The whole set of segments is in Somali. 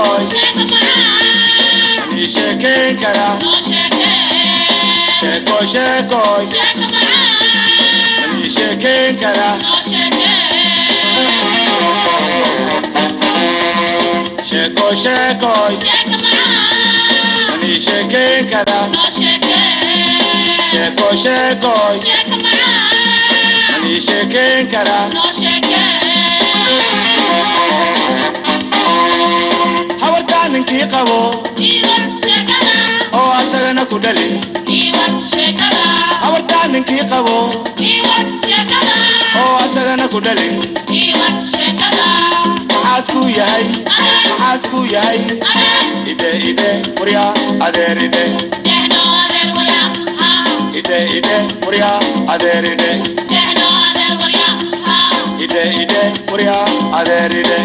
sheekoy ani sheekeen kara sheekoy sheekoy ani sheekeen kara sheekoy sheekoy ani sheekeen kara sheekoy sheekoy ani sheekeen kara hawartaankii qabo oo asagana ku dhalin hawartaankii qabo oo asagana ku dhalin maxaas ku yahay ide ide murya adeer ide ide ide murya adeer ide ide ide murya adeer ide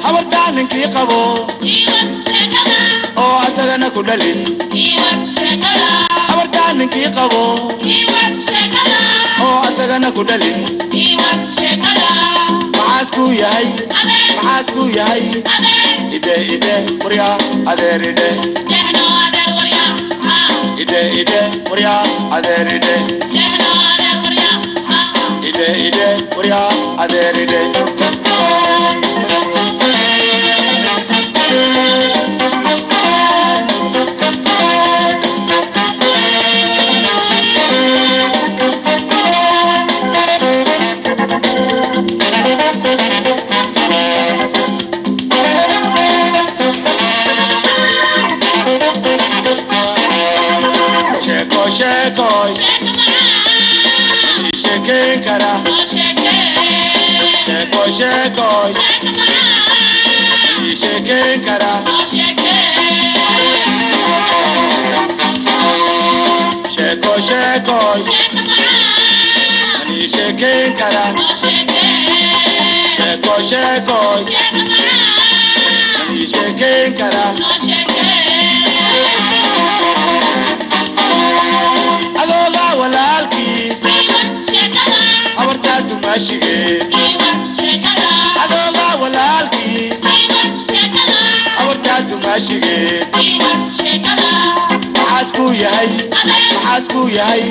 hawartaankii qabo oo asagana ku dhalin hawartaankii qabo oo asagana ku dhalin maxaas ku yahay ide ide murya adeer ide ide ide murya adeer ide ide ide murya adeer ide sheekoy sheekeen kara sheekoy sheekoy sheekeen kara sheekoy sheekoy sheekeen kara sheekoy sheekoy sheekeen kara adooga walaalkiis habartaa dumaashigeen adooga walaalkiis habartaa dumaashigeen maxaas ku yahay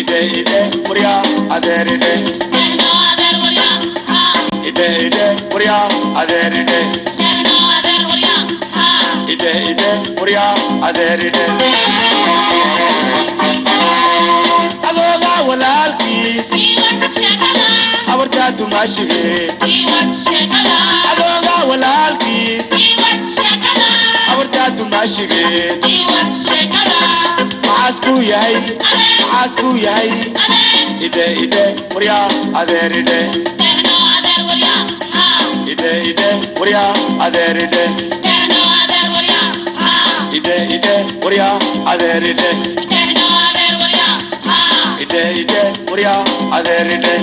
ide ide murya adeer ide ide ide murya adeer ide ide ide murya adeer ide adooga walaalkiis habartaa dumaashigeen adooga walaalkiis habartaa dumaashigeen maxaas ku yahay ide ide murya adeer ide ide ide murya adeer ide ide ide murya adeer ide ide ide murya adeer ide